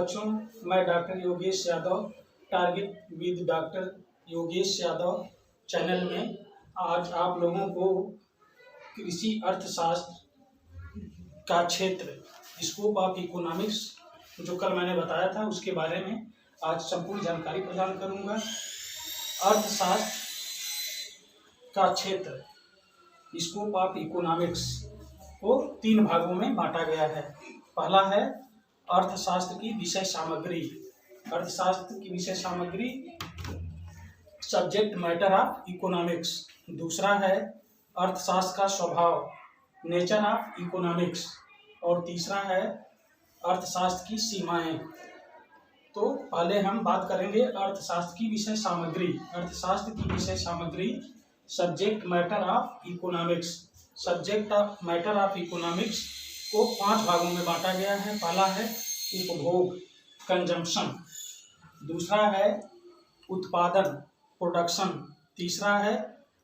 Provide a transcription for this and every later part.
बच्चों, मैं doctor Yogesh Yadav target with doctor Yogesh Yadav channel में आज आप लोगों को कृषि अर्थशास्त्र का क्षेत्र स्कोप ऑफ इकोनॉमिक्स जो कल मैंने बताया था उसके बारे में आज संपूर्ण जानकारी प्रदान करूंगा। अर्थशास्त्र का क्षेत्र स्कोप ऑफ इकोनॉमिक्स को 3 भागों में बांटा गया है। पहला है अर्थशास्त्र की विषय सामग्री। अर्थशास्त्र की विषय सामग्री सब्जेक्ट मैटर ऑफ इकोनॉमिक्स। दूसरा है अर्थशास्त्र का स्वभाव, नेचर ऑफ इकोनॉमिक्स। और तीसरा है अर्थशास्त्र की सीमाएं। तो पहले हम बात करेंगे अर्थशास्त्र की विषय सामग्री। अर्थशास्त्र की विषय सामग्री subject matter of economics. Subject matter of economics को 5 भागों में बांटा गया है। पहला है उपभोग, कंजम्पशन। दूसरा है उत्पादन, प्रोडक्शन। तीसरा है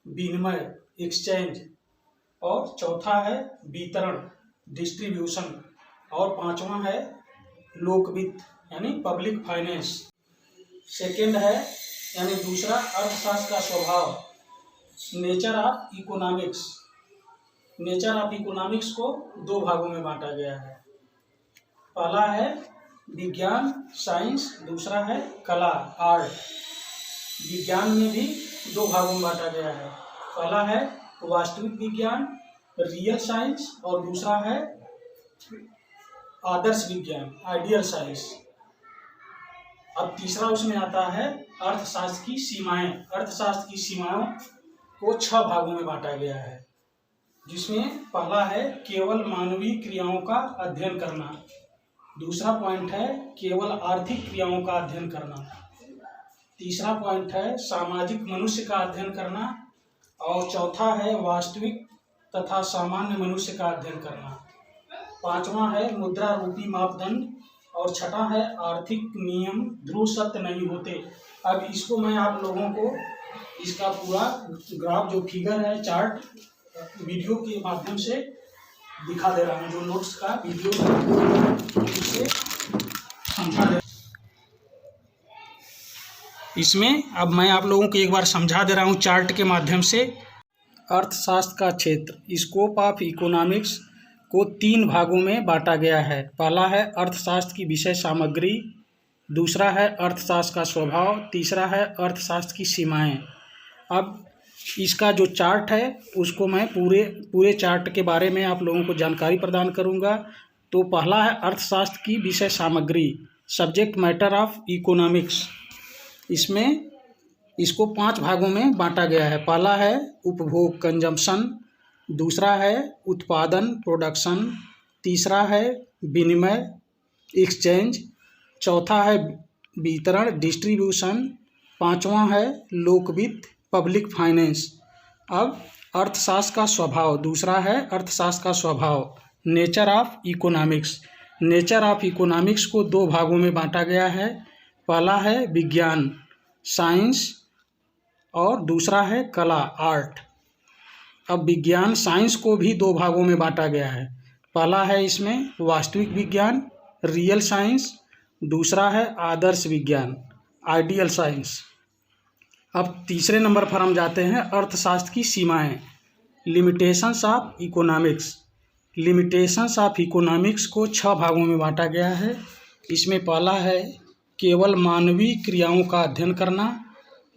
विनिमय, एक्सचेंज। और चौथा है वितरण, डिस्ट्रीब्यूशन। और 5वां है लोकवित्त यानी पब्लिक फाइनेंस। सेकेंड है यानी दूसरा अर्थशास्त्र का स्वभाव, nature of economics. Nature of economics को 2 भागों में बांटा गया है। पहला है विज्ञान, साइंस। दूसरा है कला, आर्ट। विज्ञान में भी 2 भागों में बांटा गया है। पहला है वास्तविक विज्ञान, रियल साइंस। और दूसरा है आदर्श विज्ञान, आइडियल साइंस। अब तीसरा उसमें आता है अर्थशास्त्र की सीमाएं। अर्थशास्त्र की सीमाओं को 6 भागों में बांटा गया है, जिसमें पहला है केवल मानवीय क्रियाओं का अध्ययन करना। दूसरा पॉइंट है केवल आर्थिक क्रियाओं का अध्ययन करना। तीसरा पॉइंट है सामाजिक मनुष्य का अध्ययन करना। और चौथा है वास्तविक तथा सामान्य मनुष्य का अध्ययन करना। 5वां है मुद्रा रूपी मापदंड। और 6ठा है आर्थिक नियम ध्रुव सत्य नहीं होते। अब इसको मैं आप लोगों को इसका पूरा ग्राफ जो फिगर है, चार्ट, वीडियो के माध्यम से दिखा दे रहा हूँ। जो नोट्स का वीडियो इससे समझा दे। इसमें अब मैं आप लोगों को एक बार समझा दे रहा हूँ चार्ट के माध्यम से। अर्थशास्त्र का क्षेत्र स्कोप ऑफ इकोनॉमिक्स को 3 भागों में बांटा गया है। पहला है अर्थशास्त्र की विषय सामग्री। दूसरा है अर्थशास्त्र का स्वभाव। तीसरा है अर्थशास्त्र की सीमाएं। अब इसका जो चार्ट है उसको मैं पूरे चार्ट के बारे में आप लोगों को जानकारी प्रदान करूंगा। तो पहला है अर्थशास्त्र की विषय सामग्री, सब्जेक्ट मैटर ऑफ इकोनॉमिक्स। इसमें इसको 5 भागों में बांटा गया है। पहला है उपभोग, कंजम्पशन। दूसरा है उत्पादन, प्रोडक्शन। तीसरा है विनिमय, एक्सचेंज। चौथा है वितरण, डिस्ट्रीब्यूशन। 5वां है लोकवित्त, पब्लिक फाइनेंस। अब अर्थशास्त्र का स्वभाव, दूसरा है अर्थशास्त्र का स्वभाव, nature of economics. Nature of economics को 2 भागों में बांटा गया है। पहला है विज्ञान, साइंस। और दूसरा है कला, आर्ट। अब विज्ञान, साइंस को भी 2 भागों में बांटा गया है। पहला है इसमें वास्तविक विज्ञान, रियल साइंस। दूसरा है आदर्श विज्ञान, आइडियल साइंस। अब तीसरे नंबर पर हम जाते हैं अर्थशास्त्र की सीमाएं, limitations of economics. Limitations of economics को 6 भागों में बांटा गया है। इसमें पहला है केवल मानवीय क्रियाओं का अध्ययन करना।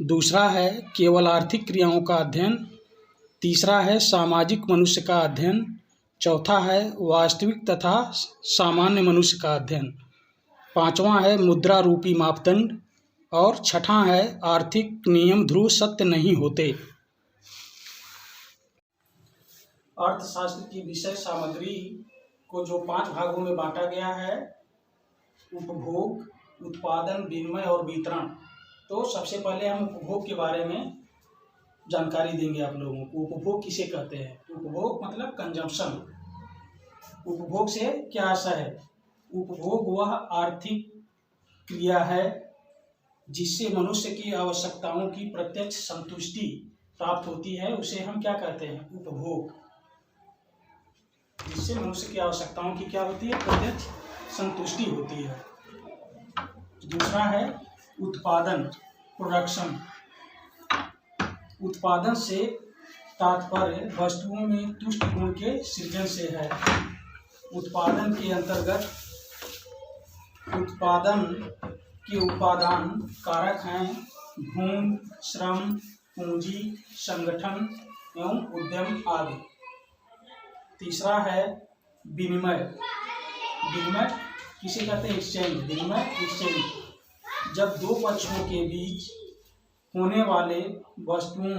दूसरा है केवल आर्थिक क्रियाओं का अध्ययन। तीसरा है सामाजिक मनुष्य का अध्ययन। चौथा है वास्तविक तथा सामान्य मनुष्य का अध्ययन। 5वां है मुद्रा रूपी मापदंड। और 6ठा है आर्थिक नियम ध्रुव सत्य नहीं होते। अर्थशास्त्र की विषय सामग्री को जो 5 भागों में बांटा गया है, उपभोग, उत्पादन, विनिमय और वितरण। तो सबसे पहले हम उपभोग के बारे में जानकारी देंगे आप लोगों को। उपभोग किसे कहते हैं? उपभोग मतलब कंजम्पशन। उपभोग से क्या आशय है? उपभोग वह आर्थिक क्रिया है जिससे मनुष्य की आवश्यकताओं की प्रत्यक्ष संतुष्टि प्राप्त होती है, उसे हम क्या कहते हैं? उपभोग। जिससे मनुष्य की आवश्यकताओं की क्या होती है? प्रत्यक्ष संतुष्टि होती है। दूसरा है उत्पादन, प्रोडक्शन। उत्पादन से तात्पर्य वस्तुओं में तुष्ट गुण के सृजन से है। उत्पादन के अंतर्गत उत्पादन के उपादान कारक हैं भूमि, श्रम, पूंजी, संगठन एवं उद्यम आदि। तीसरा है विनिमय। विनिमय किसे कहते हैं? एक्सचेंज। विनिमय, एक्सचेंज। जब दो पक्षों के बीच होने वाले वस्तुओं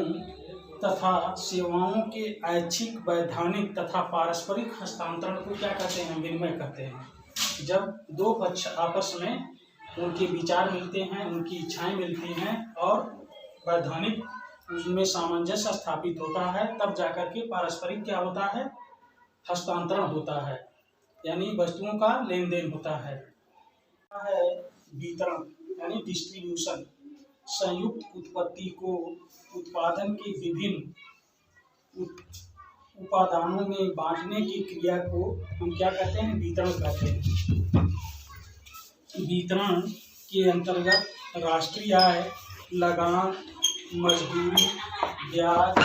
तथा सेवाओं के ऐच्छिक, वैधानिक तथा पारस्परिक हस्तांतरण को क्या कहते हैं? विनिमय कहते हैं। जब दो पक्ष आपस में उनके विचार मिलते हैं, उनकी इच्छाएं मिलती हैं और वैधानिक उसमें सामंजस्य स्थापित होता है, तब जाकर के पारस्परिक क्या होता है? हस्तांतरण होता है, यानी वस्तुओं का लेन देन होता है। वितरण यानी डिस्ट्रीब्यूशन। संयुक्त उत्पत्ति को उत्पादन के विभिन्न उपादानों में बांटने की क्रिया को हम क्या कहते हैं? वितरण कहते हैं। वितरण के अंतर्गत राष्ट्रीय आय, लगान, मजदूरी, ब्याज,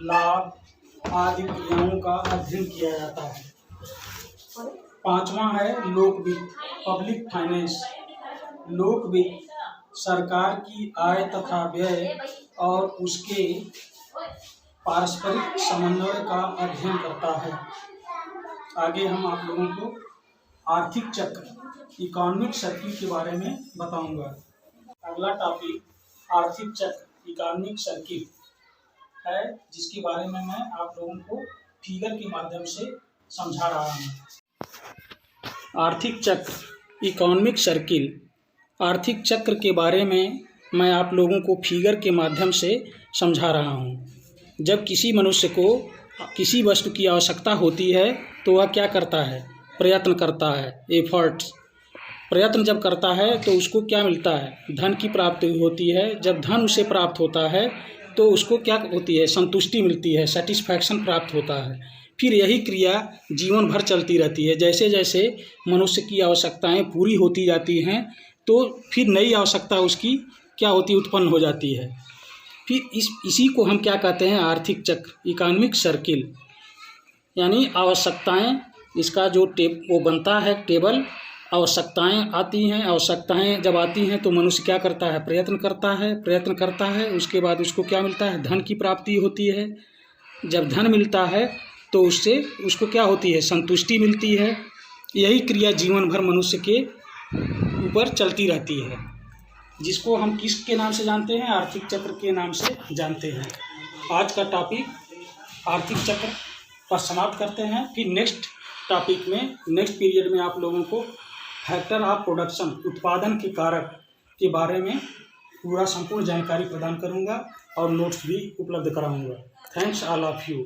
लाभ आदि क्रियाओं का अध्ययन किया जाता है। पांचवा है लोक वित्त, पब्लिक फाइनेंस। लोक वित्त सरकार की आय तथा व्यय और उसके पारस्परिक समन्वय का अध्ययन करता है। आगे हम आप लोगों को आर्थिक चक्र, इकोनॉमिक सर्किल के बारे में बताऊंगा। अगला टॉपिक आर्थिक चक्र, इकोनॉमिक सर्किल है, जिसके बारे में मैं आप लोगों को फिगर के माध्यम से समझा रहा हूँ। आर्थिक चक्र, इकोनॉमिक सर्किल। आर्थिक चक्र के बारे में मैं आप लोगों को फिगर के माध्यम से समझा रहा हूँ। जब किसी मनुष्य को किसी वस्तु की आवश्यकता होती है तो वह क्या करता है? प्रयत्न करता है, एफर्ट्स। प्रयत्न जब करता है तो उसको क्या मिलता है? धन की प्राप्ति होती है। जब धन उसे प्राप्त होता है तो उसको क्या होती है? संतुष्टि मिलती है, सेटिस्फैक्शन प्राप्त होता है। फिर यही क्रिया जीवन भर चलती रहती है। जैसे जैसे मनुष्य की आवश्यकताएं पूरी होती जाती हैं तो फिर नई आवश्यकता उसकी क्या होती? उत्पन्न हो जाती है। फिर इसी को हम क्या कहते हैं? आर्थिक चक्र, इकोनॉमिक सर्किल। यानी आवश्यकताएं, इसका जो वो बनता है टेबल। आवश्यकताएं आती हैं, आवश्यकताएं जब आती हैं तो मनुष्य क्या करता है? प्रयत्न करता है। उसके बाद उसको क्या मिलता है? धन की प्राप्ति होती है। जब धन मिलता है तो उससे उसको क्या होती है? संतुष्टि मिलती है। यही क्रिया जीवन भर मनुष्य के ऊपर चलती रहती है, जिसको हम किसके नाम से जानते हैं? आर्थिक चक्र के नाम से जानते हैं। आज का टॉपिक आर्थिक चक्र पर समाप्त करते हैं। फिर नेक्स्ट टॉपिक में, नेक्स्ट पीरियड में आप लोगों को फैक्टर ऑफ प्रोडक्शन, उत्पादन के कारक के बारे में पूरा संपूर्ण जानकारी प्रदान करूंगा और नोट्स भी उपलब्ध कराऊंगा। Thanks all of you.